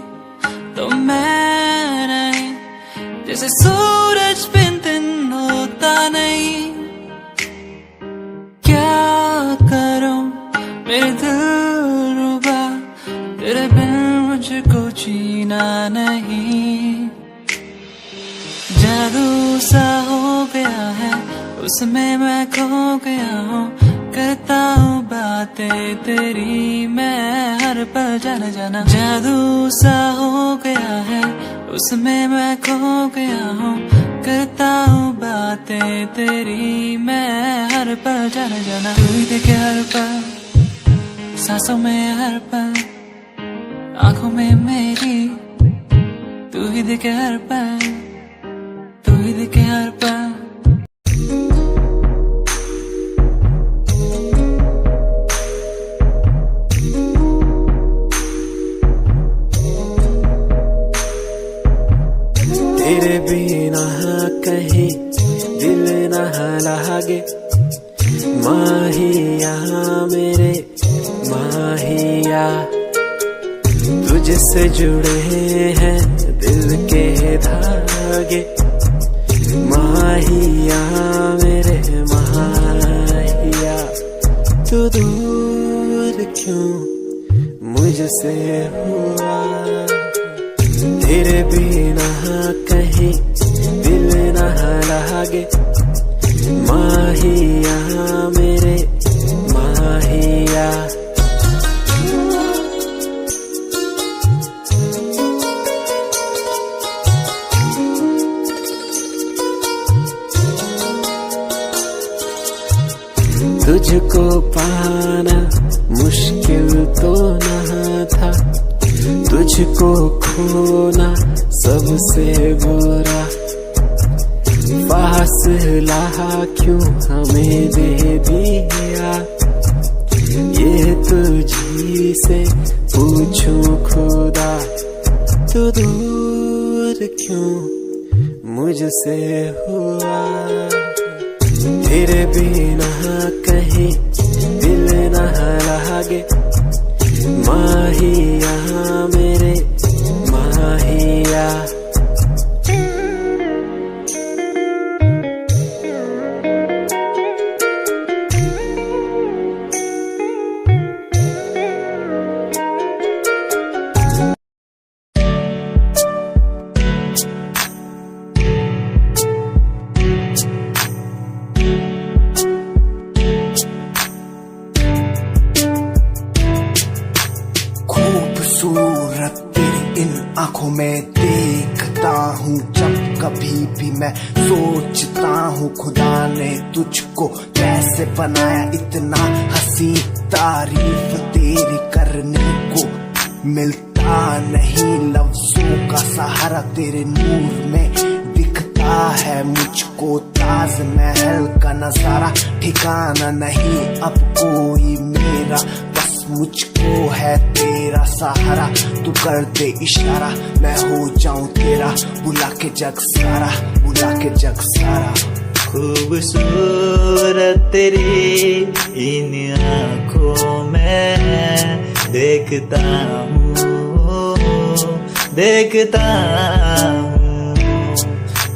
तो मैं नहीं, जैसे सूरज बिन दिन होता नहीं। क्या करूं मेरे दिल रुबा, तेरे बिन मुझको जीना नहीं। जादू सा हो गया है उसमें मैं खो गया हूँ, करता हूँ बातें तेरी मैं हर पल जाना जाना। जादू सा हो गया है उसमें मैं खो गया हूँ, करता हूँ बातें तेरी मैं हर पल जाना जाना। तू ही देखे हर पल, सांसों में हर पल, आंखों में मेरी। तू ही देखे हर पल, तू ही देखे हर पल। तेरे बिना कहीं दिल न लागे, माहिया मेरे माहिया। तुझसे जुड़े हैं दिल के धागे, माहिया मेरे माहिया। तू दूर क्यों मुझसे हुआ, तेरे बिना कहीं दिल न लागे, माहिया मेरे माहिया। तुझको पाना मुश्किल तो न था, तुझको खोना सबसे बुरा। फासला क्यों हमें दे दिया, ये तुझी से पूछूं खुदा। तू दूर क्यों मुझसे हुआ, तेरे बिना कहीं दिल न लागे, माहिया मेरे माहिया। खूबसूरत तेरी इन आंखों में देखता हूँ जब कभी भी मैं सोचता हूँ, खुदा ने तुझको कैसे बनाया इतना हंसी। तारीफ तेरी करने को मिलता नहीं, लफ्जों का सहारा तेरे नूर में दिखता है मुझको। ताज महल का नजारा ठिकाना नहीं अब कोई मेरा, बस मुझको है तेरा सहारा। तू कर दे इशारा मैं हो जाऊं तेरा, बुला के जग सारा, बुला के जग सारा। खूबसूरत तेरी इन आँखों में देखता हूँ, देखता हूँ।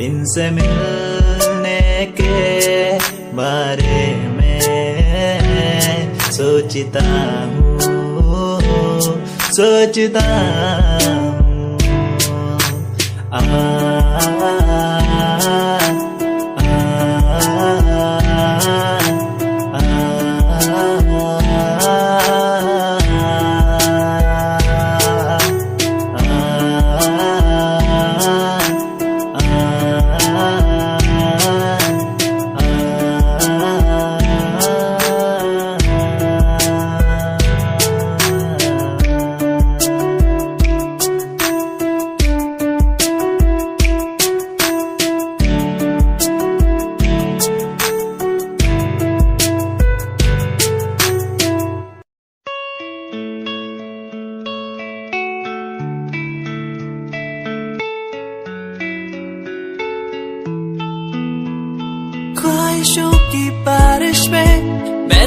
इनसे मिलने के बारे में सोचता हूँ, सोचता हूँ।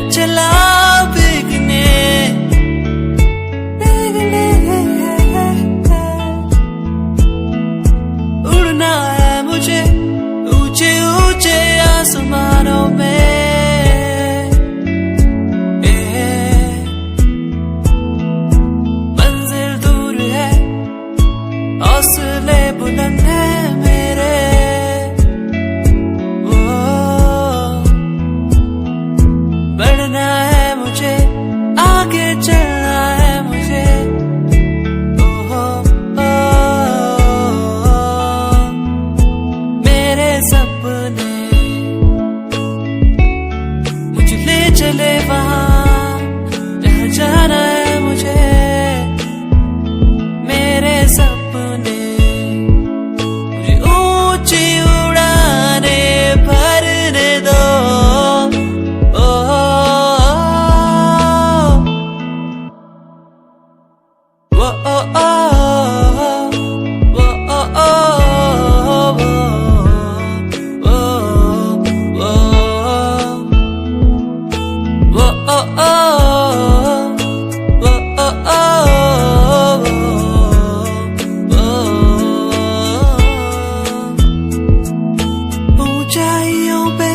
मैं चला बिकने उड़ना है मुझे ऊंचे ऊंचे आसमानों में। मंजिल दूर है हौसले बुलंद है मेरे। बढ़ना है मुझे आगे चलना है मुझे। मेरे सपने मुझे ले चले वहाँ जहाँ जाना है मुझे। मेरे सपने मुझे ऊंची उड़ाने भरने दो। ऊंचाइयों पे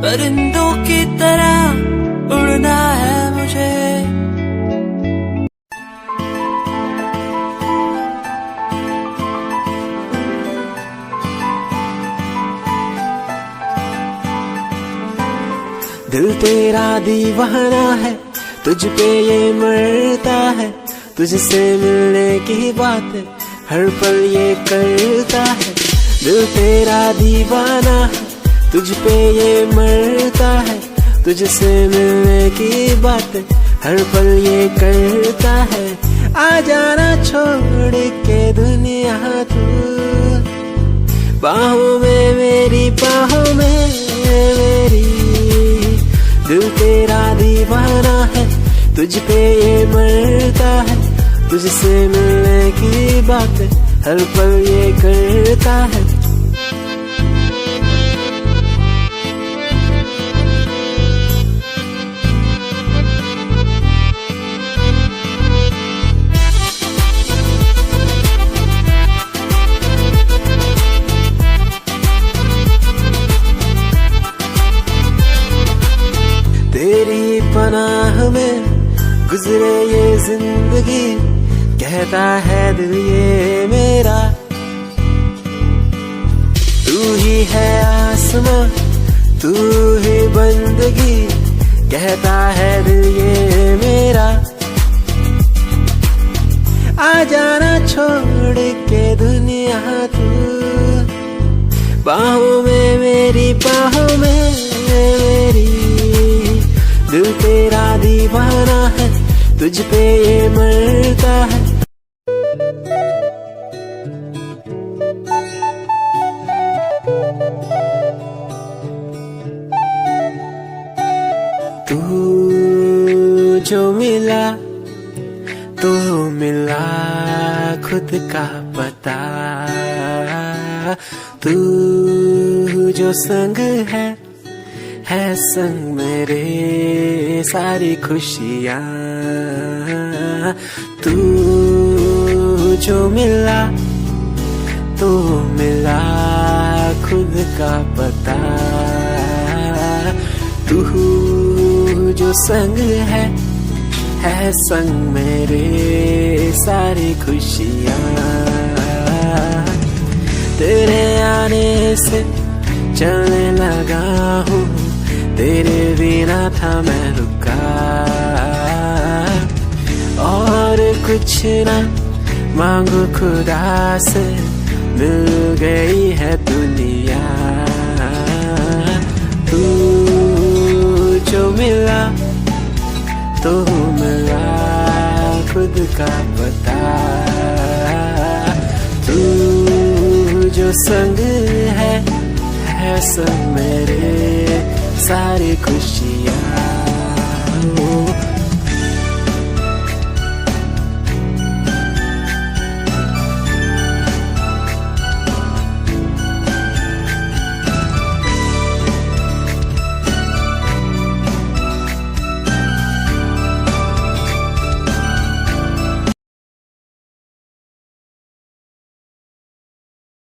परिंदों की तरह उड़ना है मुझे। दिल तेरा दीवाना है, तुझ पे ये मरता है। तुझसे मिलने की बात हर पल ये करता है। दिल तेरा दीवाना है, तुझ पे ये मरता है। तुझसे मिलने की बात हर पल ये करता है। आ जाना छोड़ के दुनिया तू, बाहों में मेरी बाहों में मेरी। दिल तेरा दीवाना है, तुझ पे ये मरता है। तुझसे मिलने की बात हर पल ये करता है। तेरी पनाह में गुजरे ये जिंदगी, कहता है दिल ये मेरा। तू ही है आसमां, तू ही बंदगी, कहता है दिल ये मेरा। आ जाना छोड़ के दुनिया तू, बाहों में मेरी बाहों में मेरी। दिल तेरा दीवाना है, तुझ पे ये मरता है। तू जो मिला तो मिला खुद का पता। तू जो संग है संग मेरे सारी खुशियाँ। तू जो मिला तो मिला खुद का पता। तू जो संग है संग मेरे सारी खुशियाँ। तेरे आने से चलने लगा हूँ, तेरे बिना था मैं रुका। और कुछ ना मांगो खुदा से, मिल गई है दुनिया। तू जो मिला तो मिला खुद का पता। तू जो संग है संग मेरे सारी खुशी।